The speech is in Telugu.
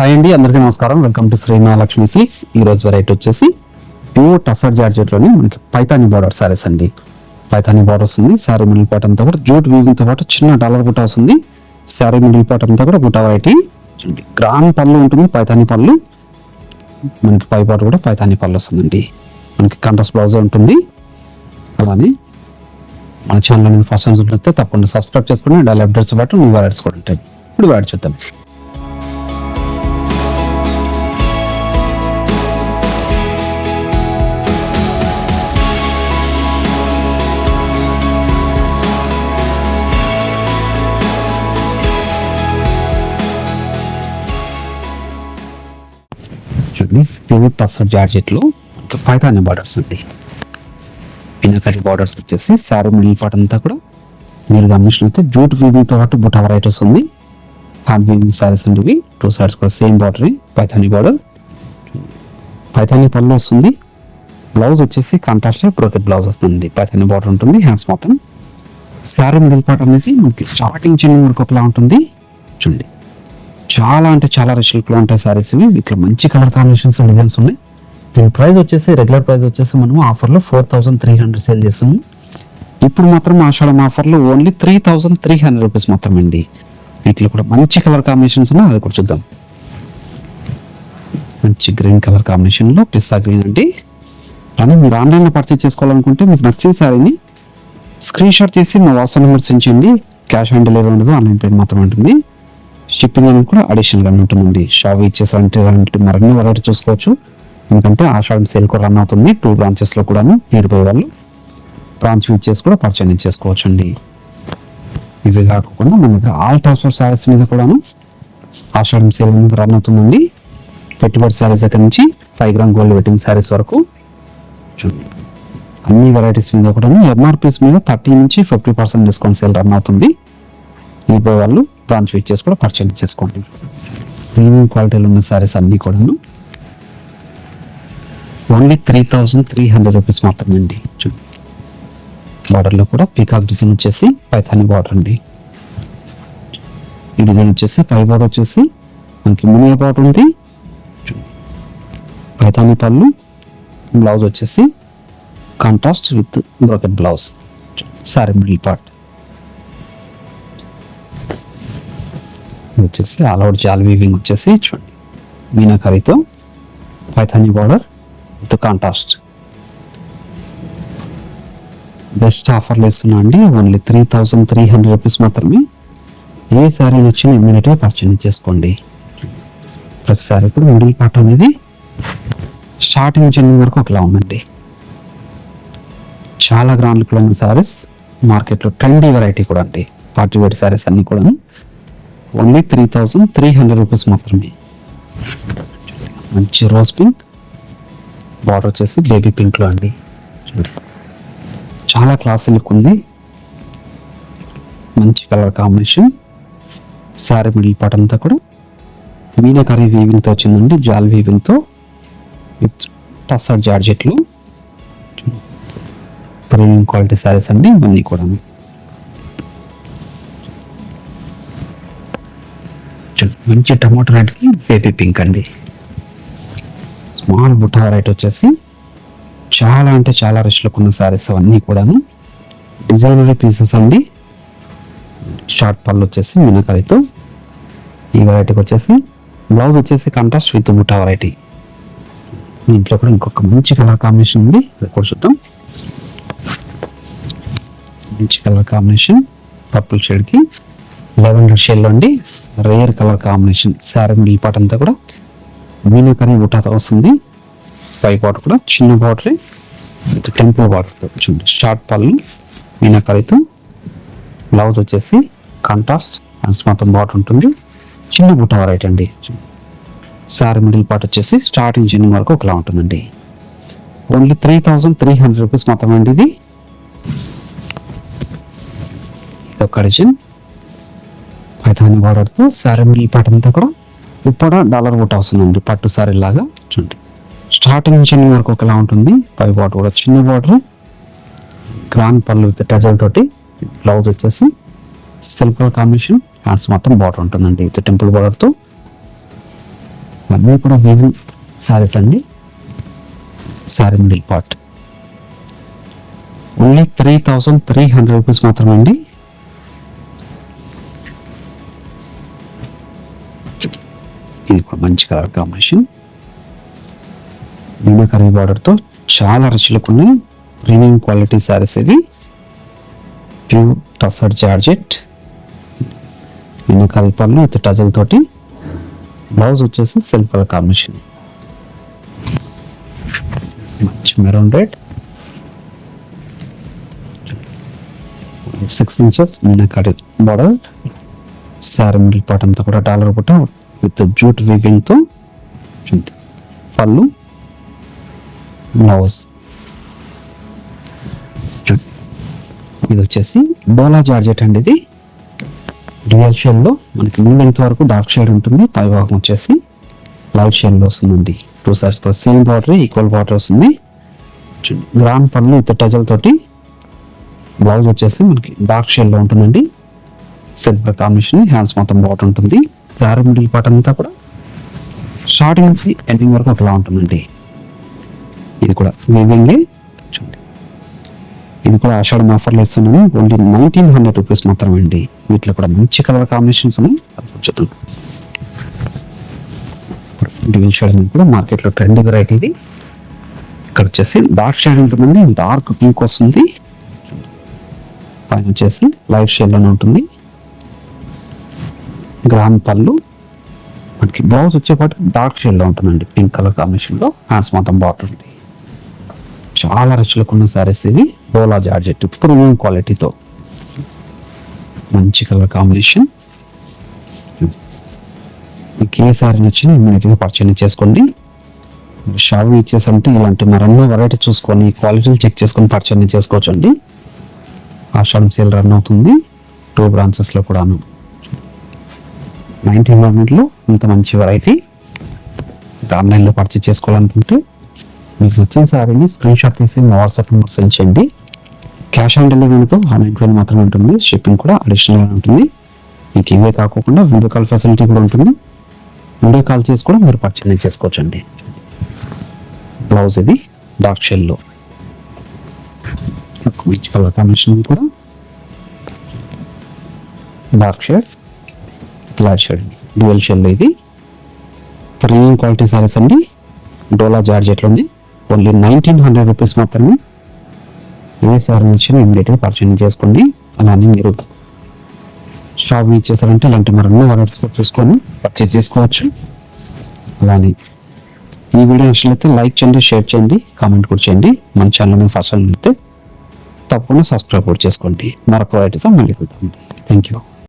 హాయ్ అండి, అందరికీ నమస్కారం. Welcome to Shri Mahalakshmi silks. ఈ రోజు వెరైటీ వచ్చేసి ప్యూర్ టసర్ జార్జెట్లోని మనకి పైతాని బార్డర్ సారీస్ అండి. పైతాని బార్డర్ వస్తుంది. శారీ మిడిల్ పార్ట్ అంతా కూడా జూట్ వీవింగ్తో పాటు చిన్న డాలర్ బుట్ట వస్తుంది. శారీ మిడిల్ పార్ట్ అంతా కూడా బుట్ట వెరైటీ గ్రాండ్ పళ్ళు ఉంటుంది. పైతాని పళ్ళు మనకి పై పార్ట్ కూడా పైతాని పళ్ళు వస్తుందండి. మనకి కాంట్రాస్ట్ బ్లౌజ్ ఉంటుంది. అలానే మన ఛానల్ అనేది ఫస్ట్ టైం చూసినట్లయితే తప్పకుండా సబ్స్క్రైబ్ చేసుకుని డైలీ అప్డేట్స్ పాటు న్యూ వెరైటీస్ కూడా ఉంటాయి. ఇప్పుడు వెరైటీ చూద్దాం. ప్యూర్ టసర్ జార్జెట్లో పైతాని బార్డర్స్ అండి. పినకరి బార్డర్స్ వచ్చేసి శారీ మిడిల్ పార్ట్ అంతా కూడా మీరు గమనించినట్లయితే జూట్ వీవింగ్తో పాటు బుట్ట వెరైటీస్ ఉంది. హ్యాండ్ వీవింగ్ శారీస్ అండి. ఇవి టూ సైడ్స్ కూడా same border, Paithani border. Paithani పళ్ళు వస్తుంది. బ్లౌజ్ వచ్చేసి కాంట్రాస్ట్ బ్రోకెట్ బ్లౌజ్ వస్తుంది. పైతాని బార్డర్ ఉంటుంది. హ్యాండ్స్ మొత్తం శారీ మిడిల్ పార్ట్ అనేది మనకి స్టార్టింగ్ చిన్న వరకు ఒకలా ఉంటుంది. చూడండి, చాలా అంటే చాలా రిచ్ లుక్లో ఉంటాయి సారీస్ ఇవి. ఇట్లా మంచి కలర్ కాంబినేషన్స్ డిజైన్స్ ఉన్నాయి. దీని ప్రైస్ వచ్చేసి రెగ్యులర్ ప్రైస్ వచ్చేసి మనం ఆఫర్లో 4300 సేల్ చేస్తున్నాం. ఇప్పుడు మాత్రం ఆషాఢం ఆఫర్లో ఓన్లీ 3300 రూపీస్ మాత్రమే అండి. వీటిలో కూడా మంచి కలర్ కాంబినేషన్స్ ఉన్నాయి, అది కూడా చూద్దాం. మంచి గ్రీన్ కలర్ కాంబినేషన్లో పిస్తా గ్రీన్ అండి. కానీ మీరు ఆన్లైన్లో పర్చేస్ చేసుకోవాలనుకుంటే మీకు నచ్చిన శారీని స్క్రీన్ షాట్ తీసి మా వాట్సాప్ నెంబర్ సెండ్ చేయండి. క్యాష్ ఆన్ డెలివరీ ఉండదు, ఆన్లైన్ పేమెంట్ మాత్రమే ఉంటుంది. షిప్పింగ్ అనేది కూడా అడిషనల్గా ఉంటుందండి. షాప్ ఇచ్చేసారంటే మరిన్ని వెరైటీ చూసుకోవచ్చు. ఎందుకంటే ఆషాఢం సేల్ కూడా రన్ అవుతుంది. 2 బ్రాంచెస్లో కూడా నియర్బై వాళ్ళు బ్రాంచ్ యూజ్ చేసి కూడా పర్చేజ్ చేసుకోవచ్చు అండి. ఇవి కాకుండా మన దగ్గర ఆల్ టైప్స్ ఆఫ్ శారీస్ మీద కూడాను ఆషాఢం సేల్ అనేది రన్ అవుతుందండి. పెట్టుబడి శారీస్ దగ్గర నుంచి 5 గ్రామ్ గోల్డ్ వెడ్డింగ్ శారీస్ వరకు అన్ని వెరైటీస్ మీద కూడా ఎంఆర్పీస్ మీద 30 నుంచి 50% డిస్కౌంట్ సేల్ రన్ అవుతుంది. నియర్బై వాళ్ళు బ్రాంచ్ యూజ్ చేసి కూడా పర్చేజ్ చేసుకోండి. ప్రీమియం క్వాలిటీలో ఉన్న శారీస్ అన్నీ కూడా ఓన్లీ 3300 రూపీస్ మాత్రమే అండి. బార్డర్లో కూడా పీకాక్ డిజైన్ వచ్చేసి పైథాని బార్డర్ అండి. ఈ డిజైన్ వచ్చేసి పై బార్డర్ వచ్చేసి మనకి మునియా బార్డర్ ఉంది. పైథాని పళ్ళు, బ్లౌజ్ వచ్చేసి contrast with brocade blouse. Sari middle part వచ్చేసి ఆల్ అవుట్ జాల్ వీవింగ్ వచ్చేసి చూడండి మీనాకరితో Paithani border with contrast. Best ఆఫర్లు ఇస్తున్నా అండి. ఓన్లీ 3300 రూపీస్ మాత్రమే. ఏ శారీ నచ్చిన ఇమ్మీడియట్గా పర్చేజ్ చేసుకోండి. ప్రతి శారీ కూడా మిడిల్ పార్ట్ అనేది స్టార్టింగ్ నుంచి ఎండింగ్ వరకు ఒకలా ఉందండి. చాలా గ్రాండ్ లుక్లో ఉన్న శారీస్ మార్కెట్లో ట్రెండీ వెరైటీ కూడా అండి. పార్టీ వేర్ శారీస్ అన్నీ కూడా ఓన్లీ 3300 రూపీస్ మాత్రమే. మంచి రోజ్ పింక్ బార్డర్ వచ్చేసి బేబీ పింక్లో అండి. చాలా క్లాసీ లుక్ ఉంది. మంచి colour combination. Sari middle part అంతా కూడా మీనాకరీ వీవింగ్తో వచ్చిందండి. జాల్ వీవింగ్తో విత్ టసర్ జార్జెట్లు. ప్రీమియం క్వాలిటీ శారీస్ అండి ఇవన్నీ కూడా. మంచి టమాటో రెడ్కి బేబీ పింక్ అండి. స్మాల్ బుట్ట వెరైటీ వచ్చేసి చాలా అంటే చాలా రిచ్ లుక్ ఉన్న శారీస్ అవన్నీ కూడాను డిజైనరీ పీసెస్ అండి. షార్ట్ పళ్ళు వచ్చేసి మీనాకరితో. ఈ వెరైటీకి వచ్చేసి బ్లౌజ్ వచ్చేసి కాంట్రాస్ట్ విత్ బుట్ట వెరైటీ. ఇంట్లో కూడా ఇంకొక మంచి కలర్ కాంబినేషన్ ఉంది, అది కూడా చూద్దాం. మంచి కలర్ కాంబినేషన్ పర్పుల్ షేడ్కి లెవెండర్ షేడ్లో అండి. Rare colour combination. Sari middle part అంతా కూడా మీనాకరీ బుట్టాతో వస్తుంది. పై బార్డర్ కూడా చిన్న బార్డర్ విత్ టెంపుల్ బార్డర్తో చూడండి. షార్ట్ పళ్ళు మీనాకరీతో. బ్లౌజ్ వచ్చేసి కాంట్రాస్ట్ హ్యాండ్స్ మొత్తం బార్డర్ ఉంటుంది. చిన్న బుట్ట వెరైటీ అండి. శారీ మిడిల్ పార్ట్ వచ్చేసి స్టార్టింగ్ ఎండింగ్ వరకు ఒకలా ఉంటుందండి. ఓన్లీ 3300 రూపీస్ మాత్రమే అండి. ఇది ఒక డిజైన్ పైథాని బార్డర్తో శారీ మిడిల్ పార్ట్ అంతా కూడా ఉప్పడ డాలర్ బుట్ట వస్తుందండి. పట్టు శారీ లాగా చూడండి. స్టార్టింగ్ నుంచి ఎండింగ్ వరకు ఒకలా ఉంటుంది. పై బార్డర్ కూడా చిన్న బార్డర్, గ్రాండ్ పళ్ళు విత్ టజల్ తోటి. బ్లౌజ్ వచ్చేసి సిల్క్ కాంబినేషన్, హ్యాండ్స్ మొత్తం బార్డర్ ఉంటుందండి విత్ టెంపుల్ బార్డర్తో. అన్నీ కూడా వీవింగ్ శారీస్ అండి. Sari middle part only 3,300 rupees మాత్రమే అండి. ఇది కూడా మంచి కలర్ కాంబినేషన్, మీనాకరీ బార్డర్తో చాలా రిచ్లకు ఉన్నాయి. ప్రీమియం క్వాలిటీ శారీస్ ఇవి. ప్యూర్ టసర్ జార్జెట్, మీనాకరీ పళ్ళు విత్ టజల్ తోటి. బ్లౌజ్ వచ్చేసి సెల్ఫ్ కలర్ కాంబినేషన్, మంచి maroon red, 6 inches meenakari border. Sari middle part అంతా కూడా డాలర్ బుట్ట విత్ జూట్ వీవింగ్ తో. పళ్ళు, బ్లౌజ్. ఇది వచ్చేసి డోలా జార్జెట్ అండి. ఇది డ్యూయల్ షేడ్ లో మనకి ముందు వరకు డార్క్ షేడ్ ఉంటుంది, పై భాగం వచ్చేసి లైట్ షేడ్ లో వస్తుందండి. 2 sides తో సేమ్ బార్డర్, ఈక్వల్ బార్డర్ వస్తుంది. గ్రాండ్ పళ్ళు విత్ టజల్ తోటి. బ్లౌజ్ వచ్చేసి మనకి డార్క్ షేడ్ లో ఉంటుందండి. సిల్వర్ కాంబినేషన్, హ్యాండ్స్ మొత్తం బాట్ ఉంటుంది. శారీ మిడిల్ పార్ట్ అంతా కూడా స్టార్టింగ్ నుంచి ఎండింగ్ వరకు ఒకలా ఉంటుందండి. ఇది కూడా వీవింగ్. ఇది కూడా ఆషాఢం ఆఫర్లు ఇస్తున్నాము. ఓన్లీ 1,900 రూపీస్ మాత్రమే అండి. వీటిలో కూడా మంచి కలర్ కాంబినేషన్స్ ఉన్నాయి. డ్యూయల్ షేడ్ కూడా మార్కెట్లో ట్రెండ్ వెరైటీ ఇది. ఇక్కడ వచ్చేసి డార్క్ షేడ్ ఉంటుందండి, డార్క్ పింక్ వస్తుంది. పైన వచ్చేసి లైట్ షేడ్ లోనే ఉంటుంది. గ్రాండ్ పళ్ళు, మనకి బ్లౌజ్ వచ్చేపాటు డార్క్ షేడ్ లో ఉంటుందండి, పింక్ కలర్ కాంబినేషన్ లో. హ్యాండ్స్ మొత్తం బాటర్ ఉంది. చాలా రిచ్లకు ఉన్న శారీస్ ఇవి. డోలా జార్జెట్ ప్రీమియం క్వాలిటీతో మంచి కలర్ కాంబినేషన్. మీకు ఏ శారీ నచ్చినా ఇమ్మీడియట్గా పర్చేజ్ చేసుకోండి. షాపింగ్ ఇచ్చేసంటే ఇలాంటి మరెన్నో వెరైటీ చూసుకొని క్వాలిటీలు చెక్ చేసుకొని పర్చేజ్ చేసుకోవచ్చు అండి. ఆషాఢం సేల్ రన్ అవుతుంది 2 branches లో కూడాను. 1900 ఇంత మంచి వెరైటీ. ఆన్లైన్లో పర్చేజ్ చేసుకోవాలనుకుంటే మీకు నచ్చిన శారీని స్క్రీన్ షాట్ తీసి మా వాట్సాప్ నెంబర్ సెండ్ చేయండి. క్యాష్ ఆన్ డెలివరీతో 120 మాత్రమే ఉంటుంది. షిప్పింగ్ కూడా అడిషనల్గా ఉంటుంది. మీకు ఇవే కాకుండా వీడియో కాల్ ఫెసిలిటీ కూడా ఉంటుంది. వీడియో కాల్ చేసి కూడా మీరు పర్చేజ్ చేసుకోవచ్చు అండి. బ్లౌజ్ ఇది డార్క్ షేడ్లో, మంచి కలర్ కాంబినేషన్ కూడా. Dark shade, light shade, dual షేడ్లో ఇది. ప్రీమియం క్వాలిటీ సారీస్ అండి. డోలా జార్జెట్లోని ఓన్లీ 1,900 రూపీస్ మాత్రమే. ఏ సారీ ఇచ్చినా ఇమ్మీడియట్గా పర్చేజ్ చేసుకోండి. అలానే మీరు షాపింగ్ ఇచ్చేసారంటే ఇలాంటి మరెన్నో వెరైటీస్ చూసుకొని పర్చేజ్ చేసుకోవచ్చు. అలానే ఈ వీడియో నచ్చినట్లయితే లైక్ చేయండి, షేర్ చేయండి, కామెంట్ కూడా చేయండి. మన ఛానల్ ఫస్ట్ టైం అయితే తప్పకుండా సబ్స్క్రైబ్ కూడా చేసుకోండి. మరొక వెరైటీతో మళ్ళీ కలుద్దాం. Thank you.